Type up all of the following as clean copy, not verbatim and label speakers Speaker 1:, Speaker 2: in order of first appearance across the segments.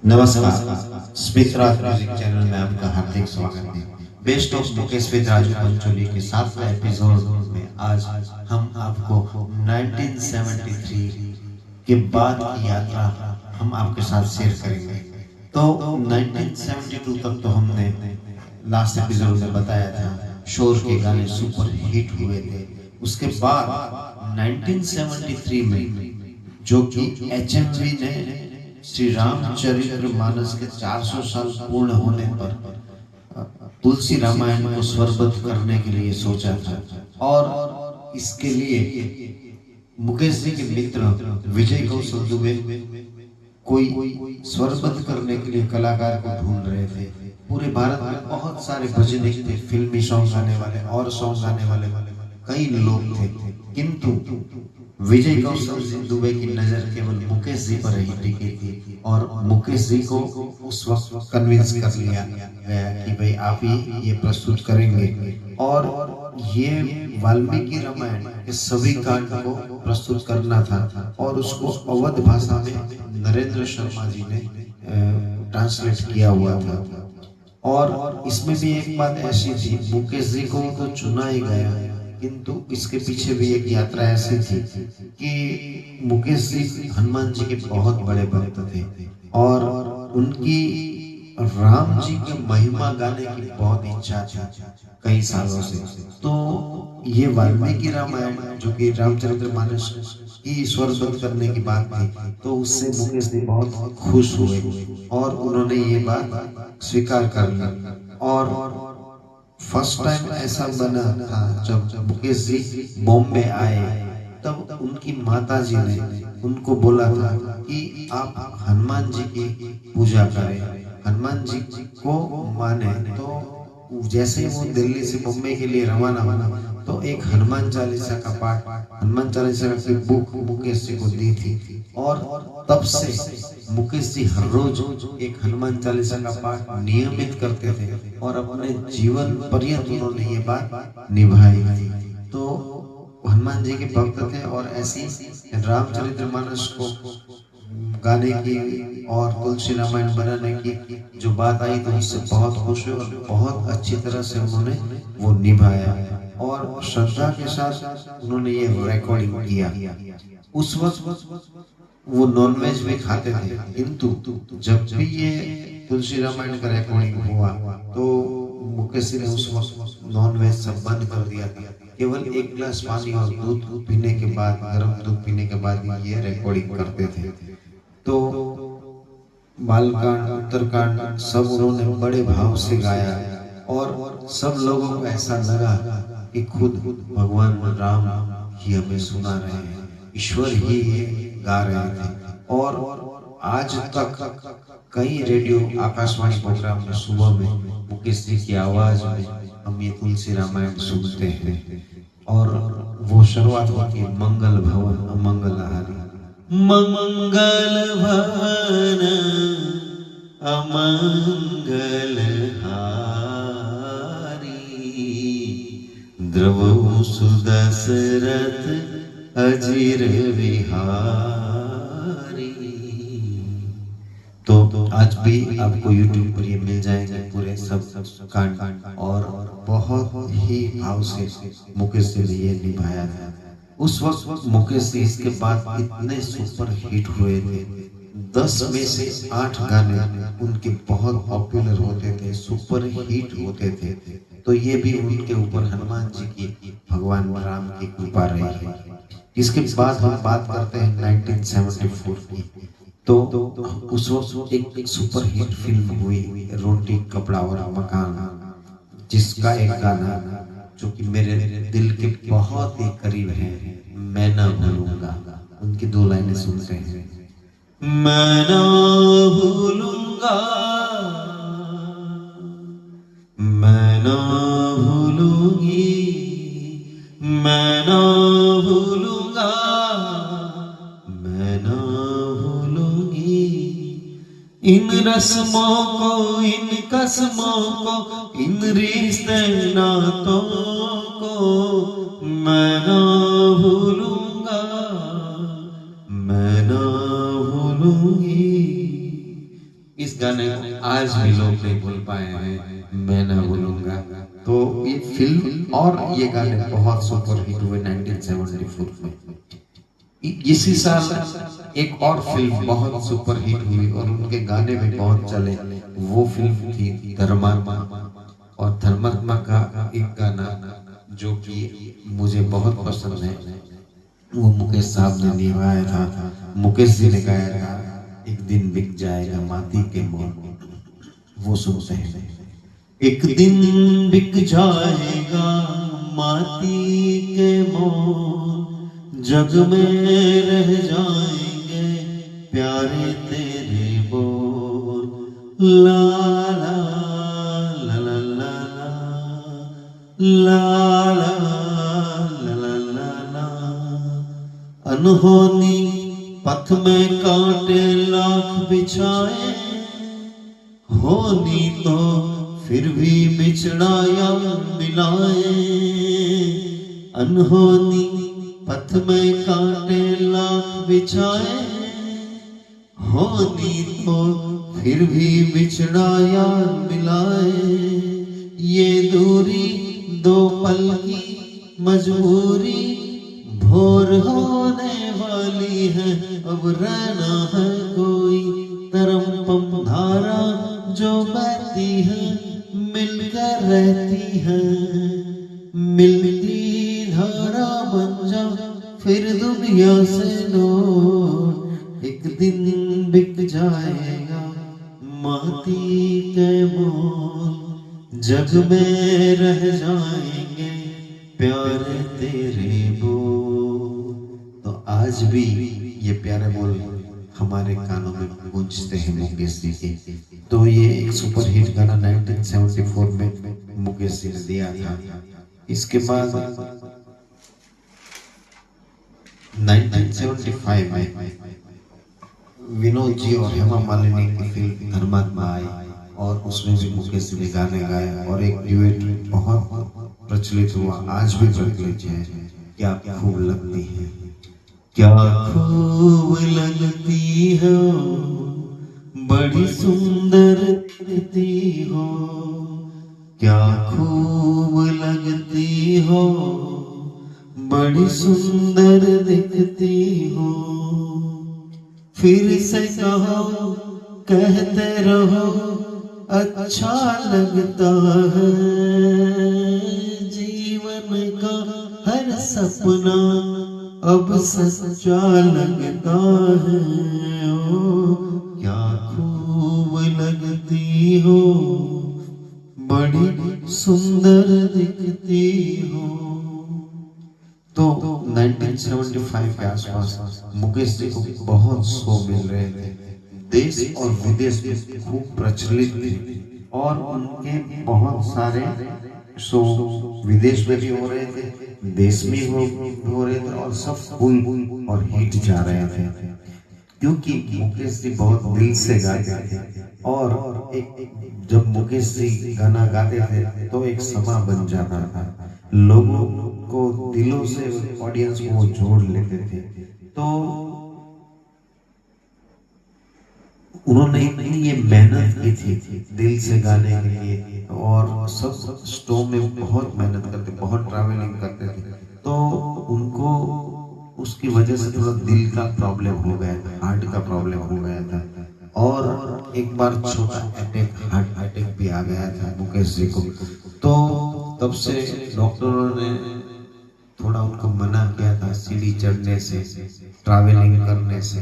Speaker 1: नमस्कार, स्मित राज music channel में आपका हार्दिक स्वागत है। Best of Mukesh with Raju Pancholi के 7वें एपिसोड में आज हम आपको 1973 के बाद की यात्रा हम आपके साथ शेयर करेंगे। तो 1972 तक तो हमने लास्ट एपिसोड में बताया था शोर के गाने सुपर हिट हुए थे। उसके बाद 1973 में जो कि HMV ने श्री रामचरितमानस के 400 साल पूर्ण होने पर तुलसी रामायण को स्वरबद्ध करने के लिए सोचा था और इसके लिए मुकेश जी के मित्र विजय कौशल दुबे कोई स्वरबद्ध करने के लिए कलाकार को ढूंढ रहे थे। पूरे भारत में बहुत सारे भजनिक थे, फिल्मी सॉन्ग गाने वाले और सॉन्ग गाने वाले कई लोग थे, किंतु विजय कौशल दुबे की नजर केवल मुकेश जी पर ही टिकी थी और मुकेश जी को उस वक्त कन्विंस कर लिया गया कि भाई आप ही ये प्रस्तुत करेंगे और ये वाल्मीकि रामायण के सभी कांड को प्रस्तुत करना था और उसको अवध भाषा में नरेंद्र शर्मा जी ने ट्रांसलेट किया हुआ था। और इसमें भी एक बात ऐसी थी, मुकेश जी को तो चुना ही गया, किंतु इसके पीछे भी एक यात्रा ऐसी थी कि मुकेश जी हनुमान जी के बहुत बड़े भक्त थे और उनकी राम जी की महिमा गाने की बहुत इच्छा थी कई सालों से। तो ये वाल्मीकि रामायण जो कि रामचरितमानस की स्वरबद्ध करने की बात थी, तो उससे मुकेश जी बहुत खुश हुए और उन्होंने ये बात स्वीकार कर ली। और फर्स्ट टाइम ऐसा बना था जब मुकेश जी बॉम्बे आए, तब उनकी माता जी ने उनको बोला था कि आप हनुमान जी की पूजा करें, हनुमान जी को माने। तो जैसे वो दिल्ली से बॉम्बे के लिए रवाना हुआ तो एक हनुमान चालीसा का पाठ, हनुमान चालीसा की बुक मुकेश जी को दी थी और तब से मुकेश जी हर रोज एक हनुमान चालीसा का पाठ नियमित करते थे और अपने जीवन पर्यंत उन्होंने ये बात निभाई थी। तो हनुमान जी के भक्त थे और ऐसी रामचरितमानस को गाने की और तुलसी रामायण बनाने की जो बात आई तो उससे बहुत खुश हुए और बहुत अच्छी तरह से उन्होंने वो निभाया और श्रद्धा के साथ उन्होंने ये रिकॉर्डिंग किया। उस वक्त वो नॉनवेज भी खाते थे, किंतु जब भी ये तुलसी रामायण का रिकॉर्डिंग हुआ तो मुकेश जी ने उस वक्त नॉनवेज सब बंद कर दिया था। केवल एक गिलास पानी और दूध पीने के बाद, गर्म दूध पीने के बाद ये रिकॉर्डिंग करते थे। तो बालकांड, उत्तरकांड सब उन्होंने बड़े भाव से गाया और सब लोगों को ऐसा लगा कि खुद भगवान राम ही हमें सुना रहे हैं, ईश्वर ही गा रहे थे। और आज तक कई रेडियो आकाशवाणी प्रोग्राम में सुबह में मुकेश जी की आवाज में हम ये तुलसी रामायण सुनते हैं और वो शुरुआत होती है मंगल भवन अमंगलहारी। मंगल भवन अमंगलहारी, द्रवहु सुदशरथ अजीर विहारी। तो आज भी आपको YouTube पर ये मिल जाएंगे पूरे सब कांड और बहुत ही भाव से मुकेश जी ने ये निभाया था। उस वक्त मुकेश जी इसके बाद इतने सुपर हिट हुए थे, 10 में से 8 गाने उनके बहुत पॉपुलर होते थे, सुपर हिट होते थे। तो ये भी उनके ऊपर हनुमान जी की, भगवान राम की कृपा रही है। इसके बाद हम बात करते हैं 1974 की। तो उस वक्त एक सुपर हिट फिल्म हुई रोटी कपड़ा और मकान, जिसका एक गाना जो कि मेरे दिल के बहुत ही करीब है, मैं ना भूलूंगा। उनकी 2 लाइनें सुनते हैं। मैं ना भूलूंगा, मैं ना भूलूंगी, मैं ना भूलूंगा, मैं ना भूलूंगी इन रस्मों को, इन कसमों को, इन रिश्ते नातों को। मैं ना भूलूंगा, मैं ना भूलूंगी गाने को आज भी लोग नहीं भूल पाए हैं, मैं ना भूलूंगा। तो ये फिल्म और ये गाने बहुत सुपर हिट हुए 1974 में। इसी साल एक और फिल्म बहुत सुपर हिट हुई और उनके गाने भी बहुत चले। वो फिल्म थी धर्मात्मा। और धर्मात्मा का एक गाना जो कि मुझे बहुत पसंद है, वो मुकेश साहब ने निभाया था, मुकेश जी ने गाया था। एक दिन बिक जाएगा माटी के मोल, वो सुनते हैं। एक दिन बिक जाएगा माटी के मोल, जग में रह जाएंगे प्यारे तेरे बोल। ला ला ला ला ला ला ला ला ला ला। अनहोनी पथ में कांटे लाख बिछाए, होनी तो फिर भी बिछड़ाया मिलाए। अनहोनी पथ में कांटे लाख बिछाए, होनी तो फिर भी बिछड़ाया मिलाए। ये दूरी दो पल की मजबूरी, भोर होने वाली है अब रहना है कोई। तरम पम धारा जो बहती है मिलकर रहती है, मिलती धारा बन जा फिर दुनिया से दूर। एक दिन बिक जाएगा माटी के मोल, जग में रह जाएंगे प्यारे तेरे बोल। तो आज भी ये प्यारे बोल हमारे कानों में गूंजते हैं मुकेश जी के। तो ये एक सुपर हिट गाना 1974 में मुकेश जी ने दिया था। इसके बाद 1975 में विनोद जी और हेमा मालिनी की फिल्म धर्मात्मा आई और उसमें भी मुकेश जी ने गाने गाए और एक ड्यूएट बहुत प्रचलित हुआ, आज भी प्रचलित है। क्या खूब लगती है, क्या खूब लगती हो, बड़ी सुंदर दिखती हो। क्या खूब लगती हो, बड़ी सुंदर दिखती हो। फिर से कहो कहते रहो अच्छा लगता है। जीवन का हर सपना अब सच्चा लगता है। ओ क्या खूब लगती हो, बड़ी सुंदर दिखती हो। तो 1975 के आसपास मुकेश जी को बहुत शो मिल रहे थे, देश और विदेश में खूब प्रचलित थे और उनके बहुत सारे शो विदेश में भी हो रहे थे, देश में हो रहे थे और सब फुल और हिट जा रहे थे, क्योंकि मुकेश जी बहुत दिल से गाते थे। और एक जब मुकेश जी गाना गाते थे तो एक समा बन जाता था, लोगों को दिलों से ऑडियंस को जोड़ लेते थे। तो उन्होंने ये मेहनत की थी दिल से गाने के लिए और सब शो में बहुत मेहनत करते, बहुत ट्रैवलिंग करते थे। तो उनको उसकी वजह से थोड़ा दिल का प्रॉब्लम हो गया था, हार्ट का प्रॉब्लम हो गया था और एक बार छोटा अटैक, हार्ट अटैक भी आ गया था मुकेश जी को। तो तब से डॉक्टरों ने थोड़ा उनको मना किया था सीढ़ी चढ़ने से, ट्रैवलिंग करने से।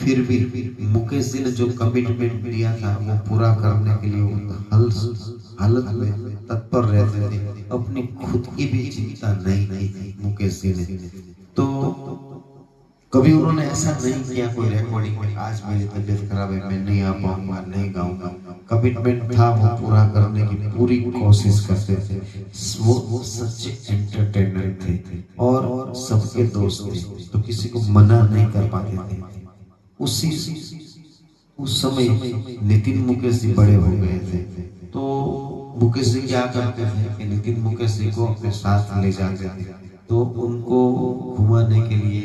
Speaker 1: फिर भी मुकेश जी ने जो कमिटमेंट दिया था वो पूरा करने के लिए हालत में तत्पर रहते थे, अपनी खुद की भी चिंता नहीं थी मुकेश जी ने। तो कभी उन्होंने ऐसा नहीं किया कोई रिकॉर्डिंग में आज मेरी तबीयत खराब है मैं नहीं आ पाऊंगा, नहीं गाऊंगा। कमिटमेंट था, वो पूरा करने की पूरी कोशिश करते थे। वो सच्चे एंटरटेनर थे और सबके दोस्त थे, तो किसी को मना नहीं कर पाते थे। उस समय नितिन मुकेश जी बड़े हो गए थे, तो मुकेश जी क्या करते थे कि नितिन मुकेश जी को अपने साथ ले जाते थे, तो उनको घुमाने के लिए,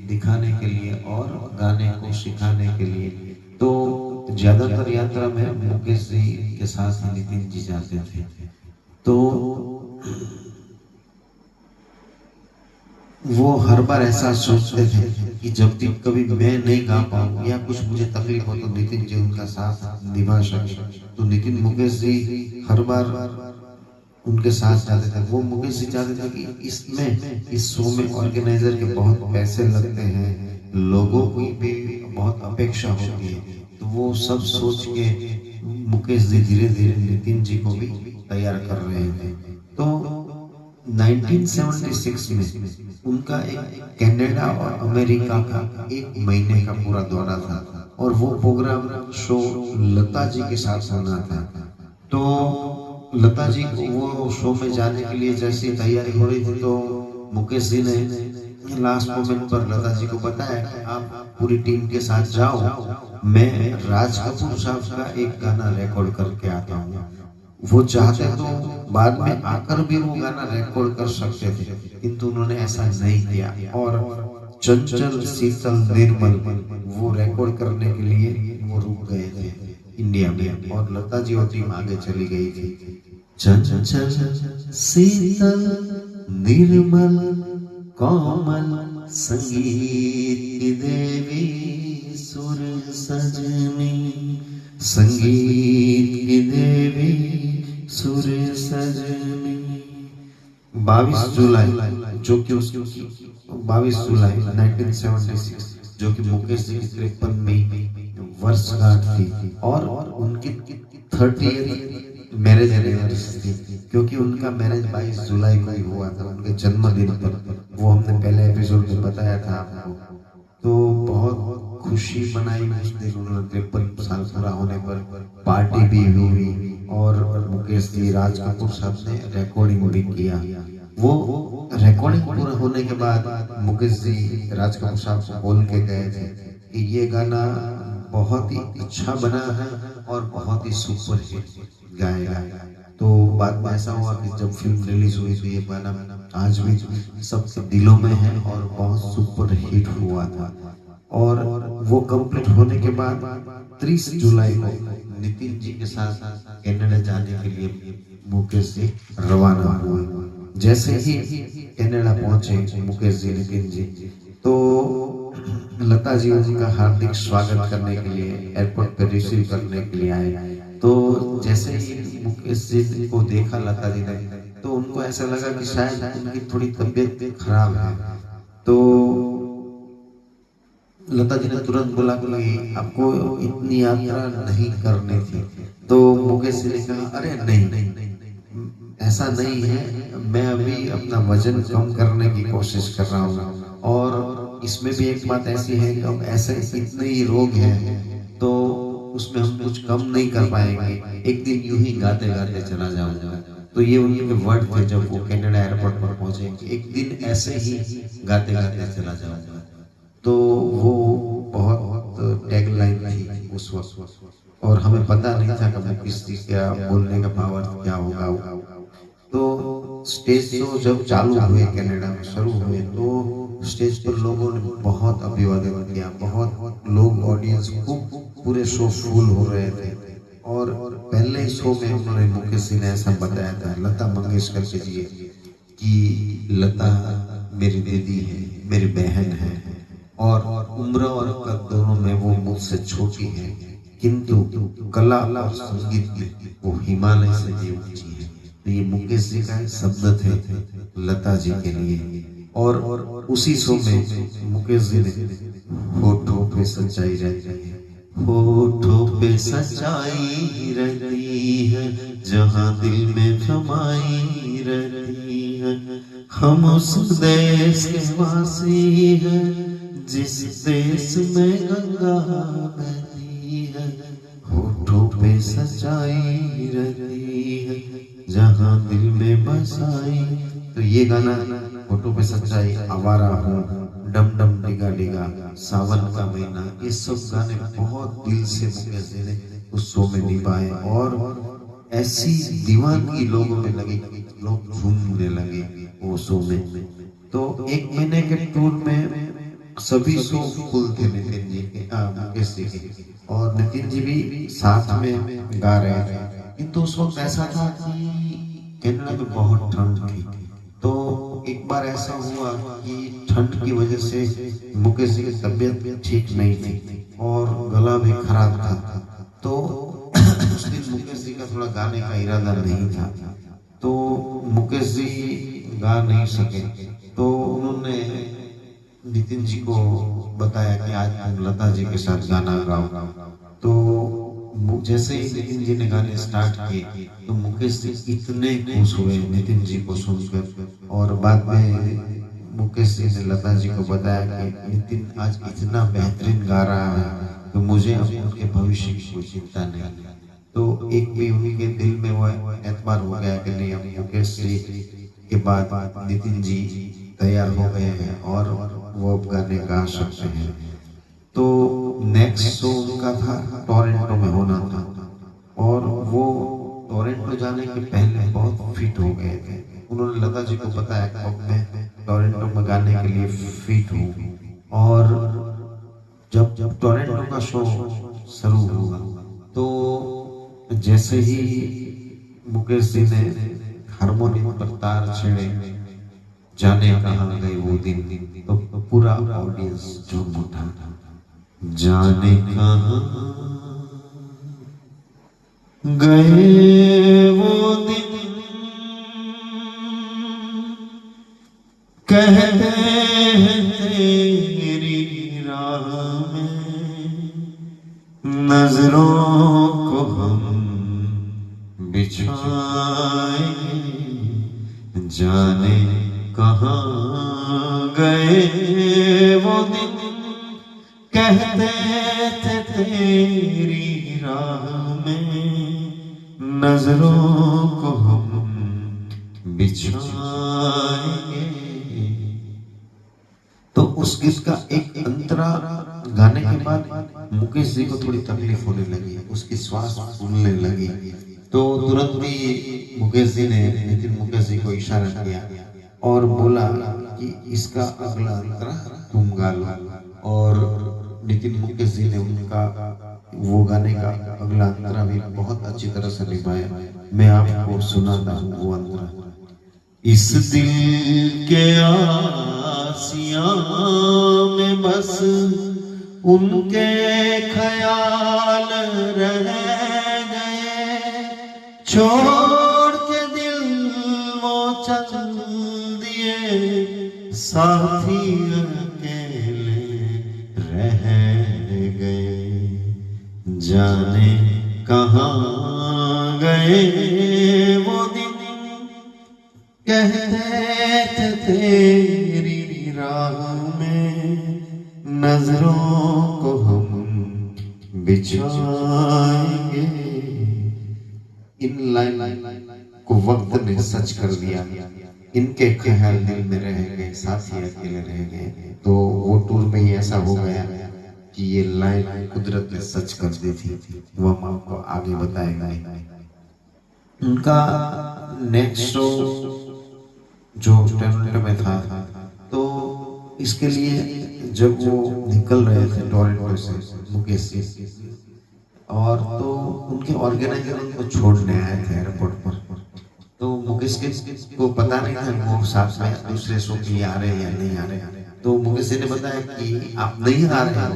Speaker 1: दिखाने के लिए और गाने को सिखाने के लिए। तो ज्यादातर यात्रा में मुकेश जी के साथ ही नितिन जी जाते थे। तो वो हर बार ऐसा सोचते थे कि जब तक कभी मैं नहीं गा पाऊँ या कुछ मुझे तकलीफ हो तो नितिन जी उनका साथ निभा सके। तो नितिन मुकेश जी हर बार उनके साथ जाते थे। वो मुकेश जी चाहते थे कि इस शो में ऑर्गेनाइजर के बहुत पैसे लगते हैं, लोगों की भी बहुत अपेक्षा होती है। तो वो सब सोच के मुकेश जी धीरे धीरे नितिन जी को भी तैयार कर रहे थे। तो 1976 में उनका एक कनाडा और अमेरिका का 1 महीने का पूरा दौरा था और वो प्रोग्राम शो लता जी के साथ होना था। तो लता जी को वो शो में जाने के लिए जैसी तैयारी हो रही थी तो मुकेश जी ने लास्ट मोमेंट पर लता जी को बताया कि आप पूरी टीम के साथ जाओ, मैं राज कपूर साहब का एक गाना रिकॉर्ड करके आता हूँ। वो चाहते तो बाद में आकर भी वो गाना रिकॉर्ड कर सकते थे, किंतु उन्होंने ऐसा नहीं किया और चंचल शीतल निर्मल वो रिकॉर्ड करने के लिए वो रुक गए थे इंडिया में और लता जी और टीम आगे चली गई थी। चंचल शीतल निर्मल कोमल संगीत की देवी सुर सजनी, संगीत की देवी सुर सजनी। 22 जुलाई जो कि 22 जुलाई 1976 जो कि मुकेश जी की 53वीं वर्षगांठ थी और उनकी 30th मैरिज एनिवर्सरी थी, क्योंकि उनका मैरिज 22 जुलाई को ही हुआ था, उनके जन्मदिन पर। वो हमने पहले एपिसोड में बताया था आपको। तो बहुत खुशी मनाई उस दिन उन्होंने 53 साल पूरा होने पर, पार्टी भी हुई और मुकेश जी राज कपूर साहब ने रिकॉर्डिंग भी किया। वो रिकॉर्डिंग पूरा होने के बाद मुकेश जी राज कपूर साहब से बोल के गए थे कि ये गाना बहुत ही अच्छा बना है और बहुत ही सुपर हिट गाएगा। तो बाद में ऐसा हुआ कि जब फिल्म रिलीज हुई तो ये गाना आज भी सबके दिलों में है और बहुत सुपर हिट हुआ था। और वो कंप्लीट होने के बाद 30 जुलाई को नितिन जी के साथ कनाडा जाने के लिए मुकेश जी रवाना हुए। जैसे ही कनाडा पहुंचे मुकेश जी नितिन जी, तो लता जी उनका हार्दिक स्वागत करने के लिए एयरपोर्ट पर रिसीव करने के लिए आए। तो जैसे ही मुकेश जी को देखा लता जी ने तो उनको ऐसा लगा कि शायद उनकी थोड़ी तबीयत खराब है। तो लता जी ने तुरंत बोला कि आपको इतनी यात्रा नहीं करनी थी। तो मुकेश जी ने कहा अरे नहीं, ऐसा नहीं है, मैं अभी अपना वजन कम करने की कोशिश कर रहा हूँ और इसमें भी एक बात ऐसी है कि अब ऐसे इतने ही रोग हैं तो उसमें हम कुछ कम नहीं कर पाएंगे, एक दिन यूं ही गाते गाते चला जाऊंगा। तो ये उनके वर्ड थे जब वो कनाडा एयरपोर्ट पर पहुंचे, एक दिन ऐसे ही गाते गाते चला जाऊंगा। तो वो बहुत टैगलाइन थी उस वक्त और हमें पता नहीं था कि किस चीज का बोलने का पावर क्या होगा। तो स्टेज शो जब चालू हुए कनाडा में शुरू हुए तो स्टेज पर लोगों ने बहुत अभिवादन किया, बहुत लोग ऑडियंस खूब पूरे शो फुल हो रहे थे। और पहले शो में उन्होंने मुकेश जी ने ऐसा बताया था लता मंगेशकर के लिए कि लता मेरी दीदी है, मेरी बहन है और उम्र और कद दोनों में वो मुझसे छोटी है, किंतु कला और संगीत में वो हिमालय से भी ऊंची है। तो ये मुकेश जी का शब्द थे लता जी के लिए। और उसी शो में मुकेश जी ने होठों पे सच्चाई रहती है, होठों पे सच्चाई रहती है, जहां दिल में समाई रहती है, हम उस देश के वासी हैं जिस देश में गंगा बहती है, होठों पे सच्चाई रहती है, जहां दिल में बसाई। तो ये गाना होठों पे सच्चाई, आवारा हूँ, डम डम डिगा डिगा, सावन का महीना, ये सब गाने बहुत दिल से मुकेश जी ने उस शो में निभाए और ऐसी दीवानगी लोगों में लगी, लोग झूमने लगे वो शो में। तो 1 महीने के टूर में सभी शो फुल थे नितिन जी के, मुकेश जी के, और नितिन जी भी साथ में गा रहे थे। किंतु उस वक्त ऐसा था कि कनाडा में बहुत ठंड थी। तो एक बार ऐसा हुआ कि ठंड की वजह से मुकेश जी की तबीयत ठीक नहीं थी और गला भी खराब था। तो उस दिन मुकेश जी का थोड़ा गाने का इरादा नहीं था, तो मुकेश जी गा नहीं सके। तो उन्होंने नितिन जी को बताया कि आज तुम लता जी के साथ गाना गाओ। तो जैसे ही नितिन जी ने गाने स्टार्ट किए तो मुकेश जी इतने खुश हुए नितिन जी को सुनकर, और बाद में मुकेश जी ने लता जी को बताया कि नितिन आज इतना बेहतरीन गा रहा है कि मुझे अब उनके भविष्य की कोई चिंता नहीं। तो एक भी उनके दिल में वो एतबार हो गया कि नहीं, अब मुकेश जी के बाद नितिन जी तैयार हो गए हैं और वो अब गाने गा सकते हैं। तो नेक्स्ट शो उनका था टोरंटो में होना था, और वो टोरंटो जाने के पहले बहुत फिट हो गए थे। उन्होंने लता जी को बताया कि अब मैं टोरंटो में गाने के लिए फिट हूँ। और जब जब टोरंटो का शो शुरू हुआ तो जैसे ही मुकेश जी ने हारमोनियम पर तार छेड़े, जाने कहाँ गए वो दिन, तो पूरा ऑडियंस झूम उठा। जाने कहाँ गए वो दिन, कहते हैं तेरी राह में नजरों को हम बिछाएंगे। जाने कहाँ गए वो दिन, कहते थे तेरी राह में नजरों को हम बिछाएंगे। तो उस गीत का एक अंतरा गाने के बाद मुकेश जी को थोड़ी तकलीफ होने लगी, उसकी श्वास फूलने लगी। तो तुरंत ही मुकेश जी ने नितिन मुकेश जी को इशारा किया और बोला कि इसका अगला अंतरा तुम गा लो। और नितिन मुकेश जी ने उनका वो गाने का अगला अंतरा भी बहुत अच्छी तरह से निभाया। मैं आपको सुनाता हूँ वो अंतरा। इस दिल के आसियां में बस उनके ख्याल रह गए, छोड़ के दिल वो चल दिए, साथी अकेले रह गए। जाने कहाँ गए वो दिन, कहते थे तेरी राह में नजरों को हम बिछाएंगे। इन लाइन को वक्त ने सच कर दिया, इनके ख्याल दिल में रह गए, साथी अकेले रह गए। तो वो टूर में ही ऐसा हो गया कि ये लाइन कुदरत ने सच कर दी थी, वो हम आपको आगे बताएगा। उनका नेक्स्ट शो जो टोरंटो में था, तो इसके लिए जब वो निकल रहे थे टोरंटो से मुकेश जी, और तो उनके ऑर्गेनाइजर उनको छोड़ने आए थे एयरपोर्ट पर। तो मुकेश को पता नहीं था वो साथ में दूसरे शो के लिए आ रहे हैं या नहीं आ रहे। तो मुकेश जी ने बताया कि आप नहीं आ रहे हो,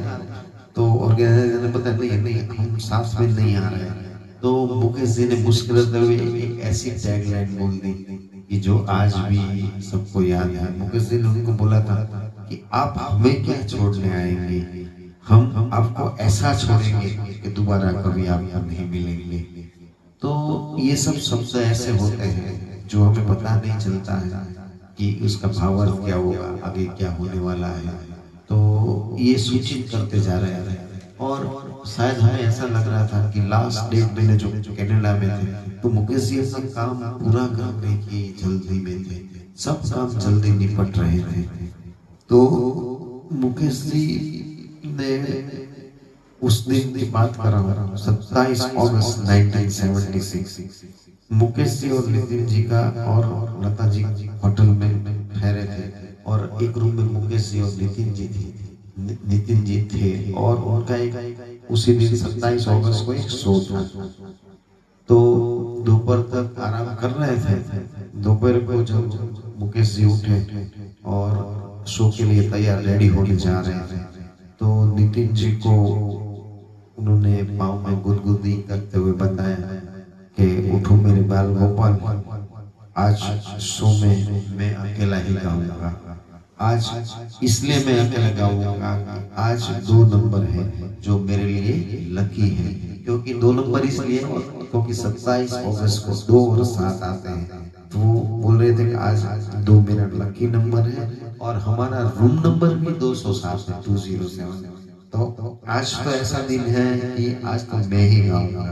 Speaker 1: तो ऑर्गेनाइजर ने बताया नहीं नहीं हम साथ में नहीं आ रहे हैं। तो मुकेश जी ने मुस्कुराते हुए एक ऐसी टैगलाइन बोल दी कि जो आज भी सबको याद है। मुकेश जी ने उनको बोला था कि आप हमें क्या छोड़ने आएंगे, हम आपको ऐसा छोड़ेंगे कि दोबारा कभी आपको नहीं मिलेंगे। तो ये सब शब्द ऐसे होते हैं जो हमें पता नहीं चलता है कि उसका भावार्थ क्या होगा, आगे क्या होने वाला है। तो ये सूचित करते जा रहे हैं, और शायद हमें ऐसा लग रहा था कि लास्ट डेट में जो कनाडा में थे तो मुकेश जी अपना काम पूरा करने की जल्दी में थे, सब काम जल्दी निपट रहे थे। तो मुकेश जी ने उस दिन की बात कर रहा हूँ 27 अगस्त 1976, मुकेश जी और नितिन जी का और लता जी होटल में ठहरे थे, और एक रूम में मुकेश जी और नितिन जी थी। नितिन जी थे और उनका एक उसी दिन 27 अगस्त को एक शो था। तो दोपहर तक आराम कर रहे थे। दोपहर को जब मुकेश जी उठे और शो के लिए तैयार रेडी होने जा रहे थे, तो नितिन जी को उन्होंने पाँव में गुदगुदी करते हुए बताया कि उठो मेरे बाल गोपाल, आज शो में मैं अकेला ही गाऊंगा। आज इसलिए मैं अकेला गाऊंगा, आज 2 नंबर है जो मेरे लिए लकी है। क्योंकि 2 नंबर इसलिए क्योंकि 27 अगस्त को 2 और 7 आते हैं। तो वो बोल रहे थे कि आज 2 मेरा लकी नंबर है और हमारा रूम नंबर भी 207 है, 207। तो आज तो ऐसा दिन है कि आज तो मैं ही गाऊंगा।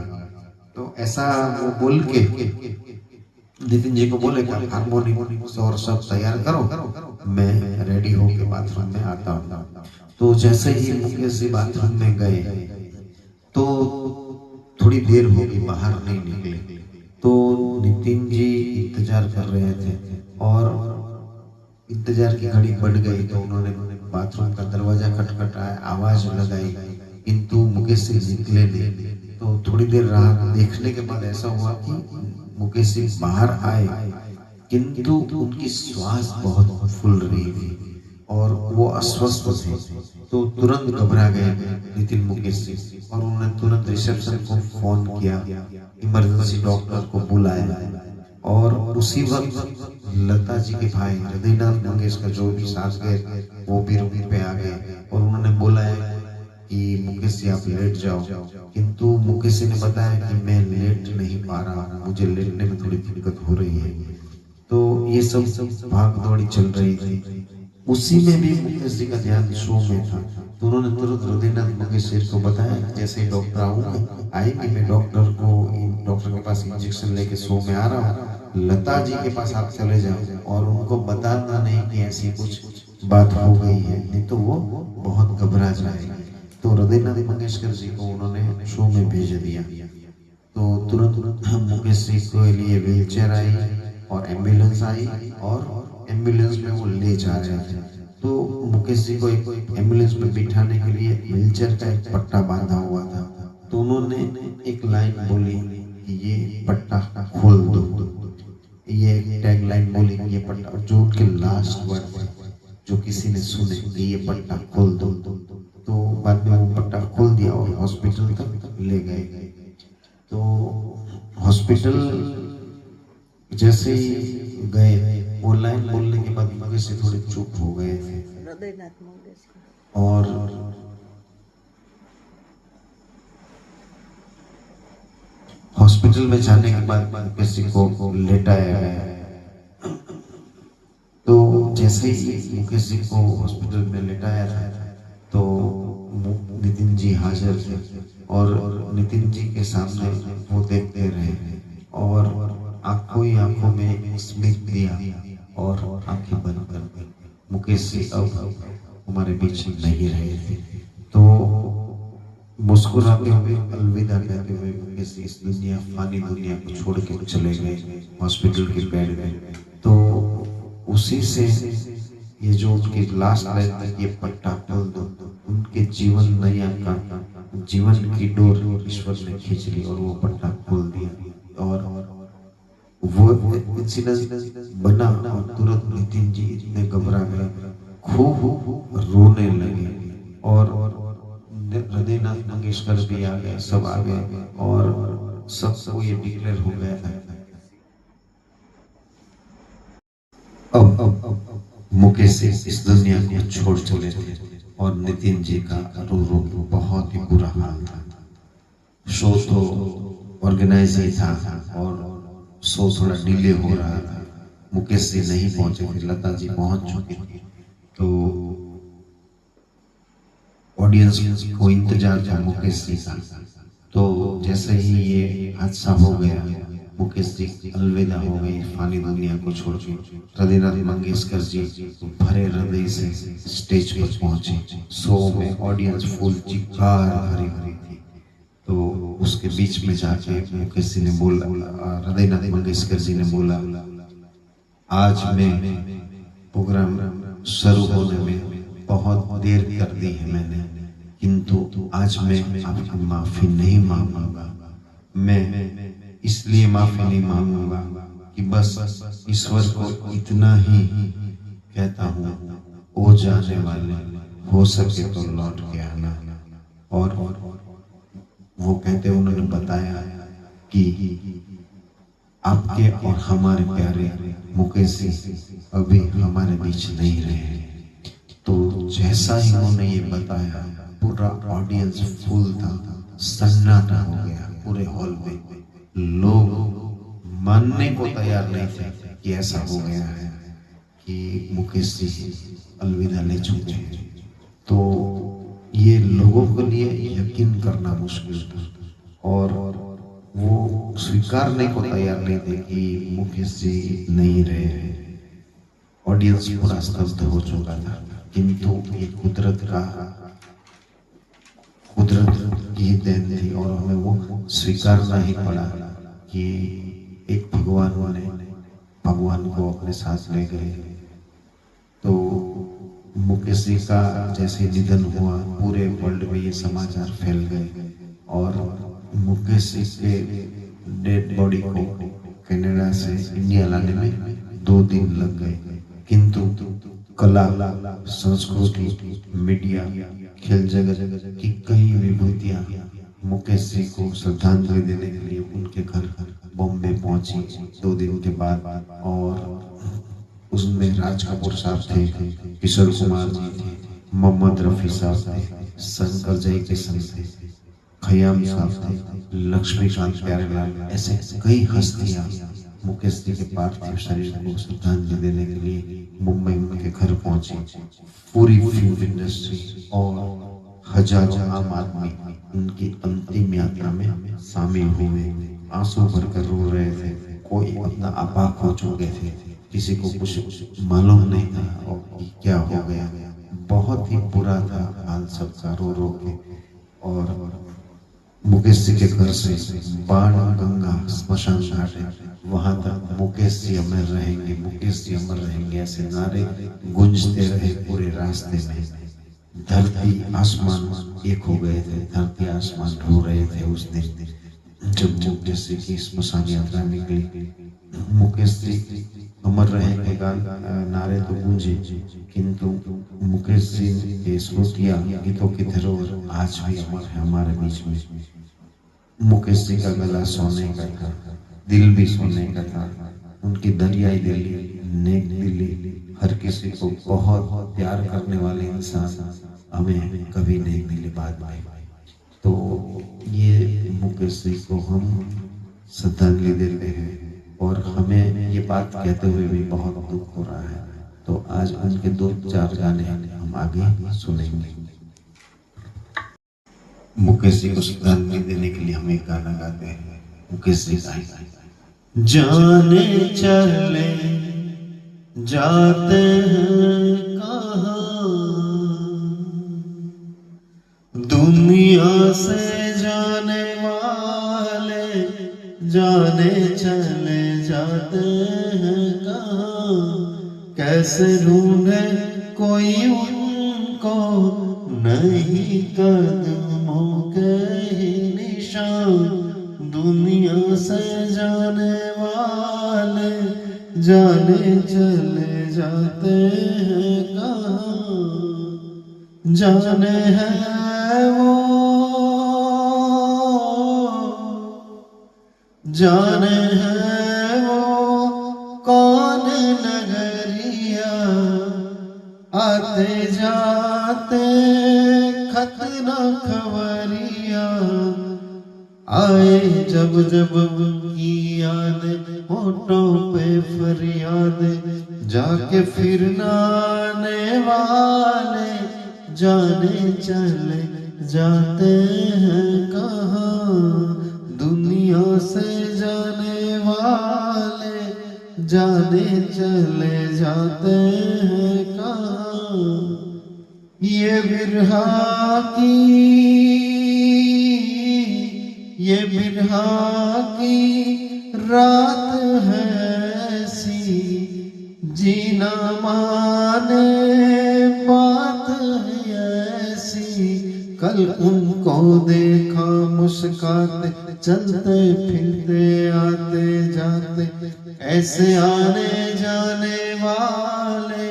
Speaker 1: तो ऐसा वो बोल के नितिन जी को बोले कि हारमोनियम और सब तैयार करो, मैं रेडी होके बाथरूम में आता हूँ। तो जैसे ही मुकेश जी बाथरूम में गए तो थोड़ी देर हो गई, बाहर नहीं निकले। तो नितिन जी इंतजार कर रहे थे और इंतजार की घड़ी बढ़ गई। तो उन्होंने बाथरूम का दरवाजा खटखटाया, आवाज लगाई, किंतु मुकेश जी निकले नहीं। तो थोड़ी देर राह देखने के बाद ऐसा हुआ कि मुकेश जी बाहर आए, किंतु उनकी श्वास बहुत फूल रही थी और वो अस्वस्थ थे। तो तुरंत घबरा गए नितिन मुकेश जी और उन्होंने तुरंत रिसेप्शन को फोन किया, इमरजेंसी डॉक्टर को बुलाया। और उसी वक्त लता जी के भाई हृदयनाथ मंगेशकर जो भी साथ गए वो भी रूम पे आ गए और उन्होंने बोला है कि मुकेश जी आप लेट जाओ। किंतु मुकेश जी ने बताया कि मैं लेट नहीं पा रहा, मुझे लेटने में थोड़ी दिक्कत हो रही है। तो ये सब भाग दौड़ी चल रही थी। उसी में भी मुकेश जी का ध्यान शो में था। तो उन्होंने तुरंत हृदयनाथ मंगेशकर को बताया जैसे ही डॉक्टर आएंगे मैं डॉक्टर के पास इंजेक्शन लेके शो में आ रहा हूँ, लता जी के पास आप चले जाओ और उनको बताना नहीं कि ऐसी कुछ बात हो गई है, नहीं तो वो बहुत घबरा जाएगा। तो हृदयनाथ मंगेशकर जी को उन्होंने शो में भेज दिया। तो तुरंत मुकेश जी के लिए व्हीलचेयर आई और एम्बुलेंस आई और एम्बुलेंस में वो ले जा रहे थे। तो मुकेश जी को एक एम्बुलेंस में बिठाने के लिए व्हीलचेयर का एक पट्टा बांधा हुआ था। तो उन्होंने एक लाइन बोली कि ये पट्टा खोल दो, ये टैग लाइन बोली कि ये पट्टा, जो उनके लास्ट वर्ड थे जो किसी ने सुने कि ये पट्टा खोल दो। तो बाद में वो पट्टा खोल दिया और हॉस्पिटल तक ले गए। तो हॉस्पिटल जैसे ही गए वो लाइन बोलने के बाद मुकेश जी थोड़े चुप हो गए थे और हॉस्पिटल में जाने के बाद मुकेश जी को लेटाया गया। तो जैसे ही मुकेश जी को हॉस्पिटल में लेटाया था तो नितिन जी हाजिर थे और नितिन जी के सामने वो देखते रहे और आंखों ही आंखों में स्मित दिया और आंखें बंद कर दी। मुकेश जी अब हमारे बीच नहीं रहे थे। तो मुस्कुराते हुए अलविदा कहते हुए मुकेश जी इस दुनिया फानी दुनिया को छोड़ के चले गए हॉस्पिटल के बेड में। तो उसी से ये जो उनकी लास्ट लाइन तक ये पट्टा खोल दो, उनके जीवन नया का जीवन की डोर ईश्वर ने खींच ली और वो पट्टा खोल दिया। और वो इंसिडेंट बना और तुरंत नितिन जी इतने घबरा गए, खूब रोने लगे और हृदयनाथ मंगेशकर भी आ गए, सब आ गए और सबको ये डिक्लेयर हो गया था अब मुकेश इस दुनिया को छोड़ चले थे। और नितिन जी का रो बहुत ही बुरा हाल था। शो तो ऑर्गेनाइज ही था और शो थोड़ा डिले हो रहा था। मुकेश जी नहीं पहुंचे थे, लता जी पहुंच चुकी थी। तो ऑडियंस को इंतजार था मुकेश जी का। तो जैसे ही ये हादसा हो गया मुकेश जी अलविदा हो गई फानी दुनिया को छोड़ के। हृदयनाथ मंगेशकर जी भरे हृदय से स्टेज पर पहुंचे। शो में ऑडियंस फुल चिक्कार भरी भरी थी। तो उसके बीच में जाके मुकेश जी ने बोला, हृदयनाथ मंगेशकर जी ने बोला, आज मैं प्रोग्राम शुरू होने में बहुत देर कर दी है मैंने, किंतु आज मैं आपकी माफी नहीं मांगूंगा। मैं इसलिए माफी नहीं मांगूंगा कि बस ईश्वर को इतना ही कहता हूँ, ओ जाने वाले, हो सके तो लौट के आना। और वो कहते, उन्होंने बताया कि आपके और हमारे प्यारे मुकेश जी अभी हमारे बीच नहीं रहे। तो जैसा ही उन्होंने ये बताया, पूरा ऑडियंस फुल था, सन्नाटा हो गया पूरे हॉल में। लोग मानने को तैयार नहीं थे कि ऐसा हो गया है कि मुकेश जी अलविदा ले चुके हैं। तो ये लोगों के लिए यकीन करना मुश्किल था और वो स्वीकारने को तैयार नहीं थे कि मुकेश जी नहीं रहे हैं। ऑडियंस पूरा स्तब्ध हो चुका था, किंतु ये कुदरत की देन थी और हमें वो स्वीकारना ही पड़ा कि एक भगवान को अपने साथ ले गए। तो मुकेश जी का जैसे निधन हुआ, पूरे वर्ल्ड में ये समाचार फैल गए और मुकेश जी के डेड बॉडी को कनाडा से इंडिया लाने में 2 दिन लग गए। किंतु कला, संस्कृति, मीडिया, खेल जगत की कई विभूतियां मुकेश जी को श्रद्धांजलि देने के लिए उनके घर बॉम्बे पहुंची 2 दिन के बाद। और उसमें राज कपूर साहब थे, किशोर कुमार जी थे, मोहम्मद रफी साहब थे, शंकर जयकिशन थे, खयाम साहब थे, लक्ष्मीकांत प्यारेलाल, ऐसे कई हस्तियां मुकेश जी के पार्थिव शरीर को श्रद्धांजलि देने के लिए मुंबई उनके घर पहुंची। पूरी फिल्म इंडस्ट्री और हजारों आम आदमी उनकी अंतिम यात्रा में शामिल हुए। आंसू भरकर रो रहे थे, कोई अपना अपाक हो चुके थे, किसी को कुछ मालूम नहीं था और क्या हो गया। बहुत ही बुरा था हाल सबका, रो रो के। और मुकेश जी के घर से बाण गंगा स्मशान घाट है, वहां तक मुकेश जी अमर रहेंगे, मुकेश जी अमर रहेंगे, ऐसे नारे गूंजते रहे पूरे रास्ते में। धरती आसमान एक हो गए थे, धरती आसमान रो रहे थे उस दिन जब मुकेश जी की स्मशान यात्रा निकली। मुकेश जी अमर रहेंगे का नारे तो गूंजे, किंतु मुकेश जी के स्मृतियां, गीतों की धरोहर आज भी अमर है हमारे बीच में। मुकेश जी का गला सोने का था, दिल भी सोने का था। उनकी दरियाई दिली, नेक दिली, हर किसी को बहुत प्यार करने वाले इंसान हमें कभी नहीं मिले बाद में। तो ये मुकेश जी को हम श्रद्धांजलि देते हैं और हमें ये बात कहते हुए भी बहुत दुख हो रहा है। तो आज उनके 2-4 गाने हम आगे सुनेंगे। मुकेश जी को श्रद्धांजलि देने के लिए हम एक गाना गाते हैं। मुकेश जी का जाने चले जाते हैं कहाँ, दुनिया से जाने वाले जाने चले जाते हैं कहाँ। कैसे ढूंढे कोई उनको, नहीं कदमों के ही निशान। दुनिया से जाने वाले जाने चले जाते हैं कहाँ। जाने है वो, जाने है वो कौन नगरिया, आते जाते खत न खबरिया। आए जब जब की याद, होठों पे फरियाद, जाके फिर न आने वाले जाने चले जाते हैं कहाँ। दुनिया से जाने वाले जाने चले जाते हैं कहाँ। ये बिरहा की रात है ऐसी, जीना माने बात कैसी, कल उनको देखा मुस्कुराते, चलते फिरते आते जाते, ऐसे आने जाने वाले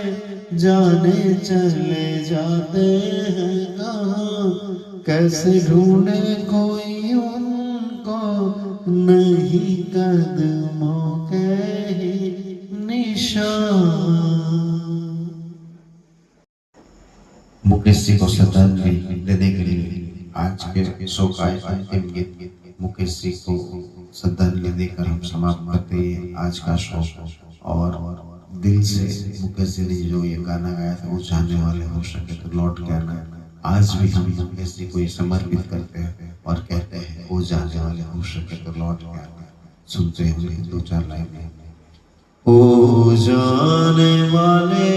Speaker 1: जाने चले जाते हैं कहाँ, कैसे ढूंढे कोई उनको, नहीं कदमों के निशान। मुकेश जी को श्रद्धांजलि देने के लिए आज के शो का अंतिम गीत मुकेश जी को श्रद्धांजलि देकर हम समाप्त करते हैं आज का शो। और दिल से मुकेश जी ने जो ये गाना गाया था, वो चाहने वाले हो सके तो लौट के आना, आज भी हम मुकेश जी को ये समर्पित करते हैं और कहते हैं वो जाने वाले हो सके तो लौट के आना। सुनते हैं दो चार लाइन। ओ जाने वाले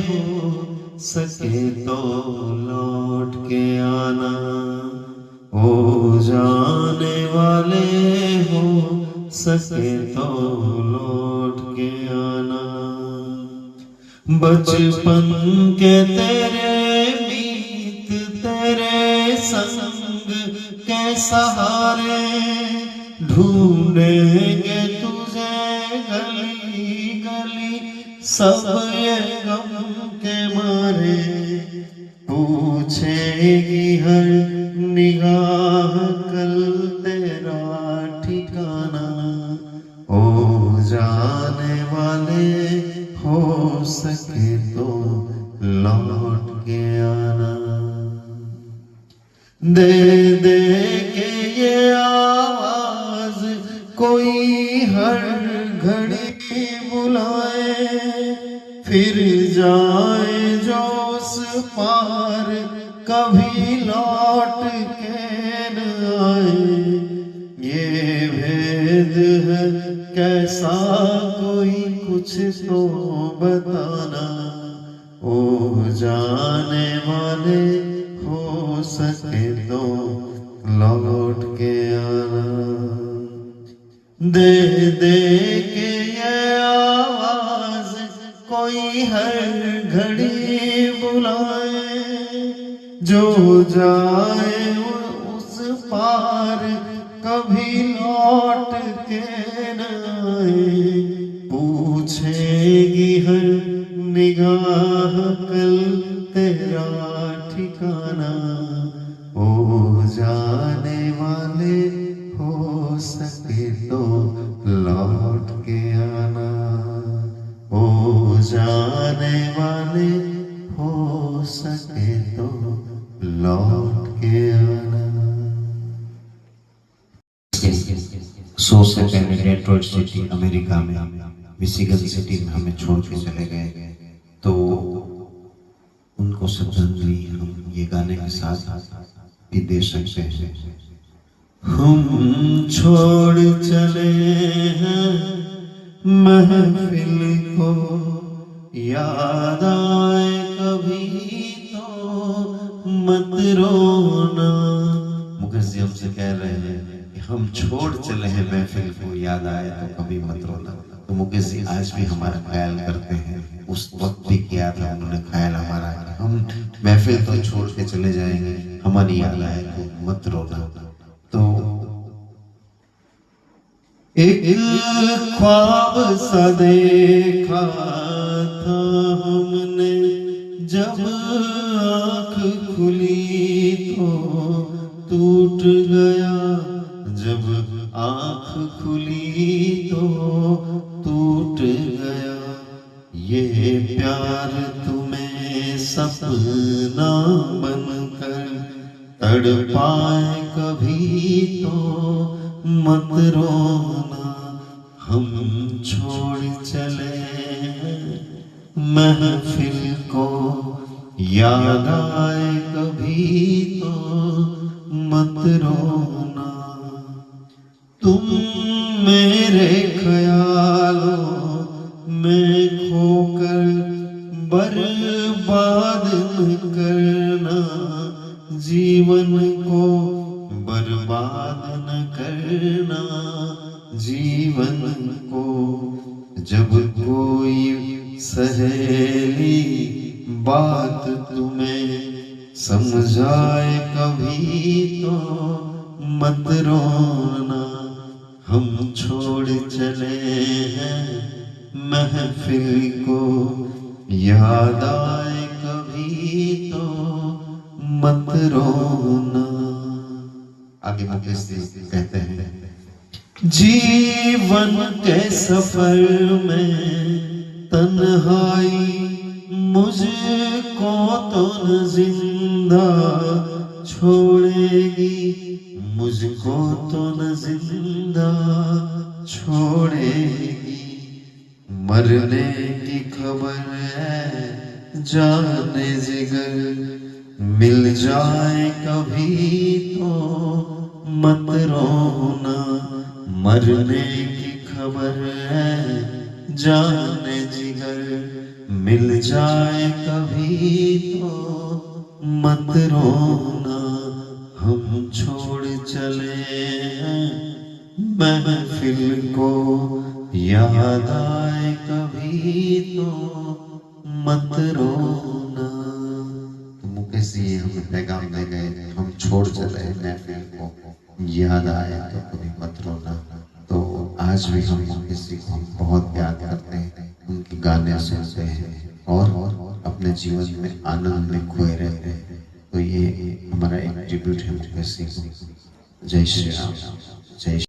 Speaker 1: हो सके तो लौट के आना, ओ जाने वाले हो सके तो लौट के आना, बचपन के तेरे मीत तेरे संग के सहारे, ढूंढेंगे तुझे गली गली सब ये गम के मारे, पूछेगी हर निगाह कल तेरा ठिकाना, ओ जाने वाले हो सके तो लौट के आना। दे दे के ये आवाज कोई हर घड़ी बुलाए, फिर जाए जो उस पार कभी लौट के न आए, ये भेद है कैसा कोई कुछ तो बताना, ओ जाने वाले हो सके तो लौट के आना। दे दे के ये आवाज कोई हर घड़ी बुलाए, जो जाए उस पार कभी लौट के न आए, पूछेगी हर निगाह कल तेरा ठिकाना, ओ जाने वाले हो सके तो लौट के आना, ओ जाने वाले हो सके तो लौट के आना। शो से पहले डेट्रॉइट सिटी अमेरिका में मिशिगन सिटी में हमें छोड़ के चले गए, तो उनको श्रद्धांजलि हम ये गाने के साथ भी दे सकते हैं। हम छोड़ चले हैं महफिल को, याद आए कभी तो मत रोना। मुकेश जी हमसे कह रहे हैं कि हम छोड़ चले हैं महफिल को, याद आए तो कभी मत रोना। तो मुकेश जी आज भी हमारा ख्याल करते हैं, उस वक्त भी किया था उन्होंने ख्याल हमारा, हम महफिल तो छोड़ के चले जाएंगे, हमारी याद आए तो मत रोना। तो एक ख्वाब सा देखा था हमने, जब आँख खुली तो टूट गया, जब आँख खुली तो टूट गया, ये प्यार तुम्हें सपना बनकर तड़पाए कभी तो मत रोना। हम छोड़ चले महफिल को, याद आए कभी तो मत रोना। तुम मेरे ख्यालों में खोकर बर्बाद न करना, जीवन को बर्बाद न करना, जीवन को। जब कोई सहेली बात तुम्हें समझाए कभी तो मत रोना, हम छोड़ चले हैं महफिल को, याद आए कभी तो मत रोना। आगे मुकेश जी कहते हैं, जीवन के सफर में तन्हाई मुझको तो न जिंदा छोड़ेगी, मुझको तो न जिंदा छोड़ेगी। मरने की खबर है जाने जिगर, मिल जाए कभी तो मत रोना। मरने की खबर है जाने जिगर, मिल जाए कभी तो मत रोना। हम छोड़ चले हैं महफिल को, याद आए कभी तो मत रोना। तो मुकेश जी हमें पैगाम दे गए, हम छोड़ चले महफिल को, याद आए तो कभी मत रोना। तो आज भी हम मुकेश जी को बहुत याद करते हैं, उनके गाने सुनते हैं और अपने जीवन में आनंद में खोए रहते हैं। तो ये हमारा एक ट्रिब्यूट है मुकेश जी को। जय श्री राम, जय